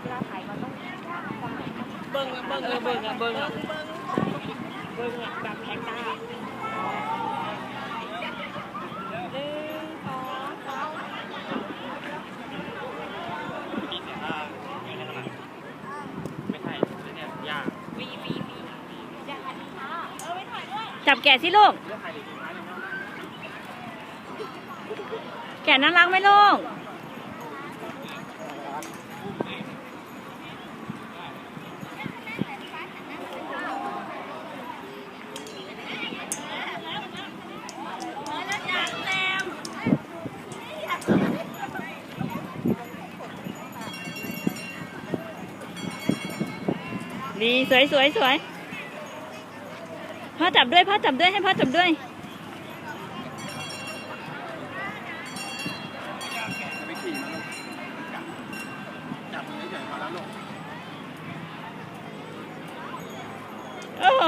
เวลาถ่ายมันต้องเบิ้งอะแบบแพงตาจับแกะสิลูกแกะน่ารักไหมลูกดีสวยพ่อจับด้วยให้พ่อจับด้วยไปขี่มาลูกจับมันเฉยๆมาแล้วลูก โอ้โห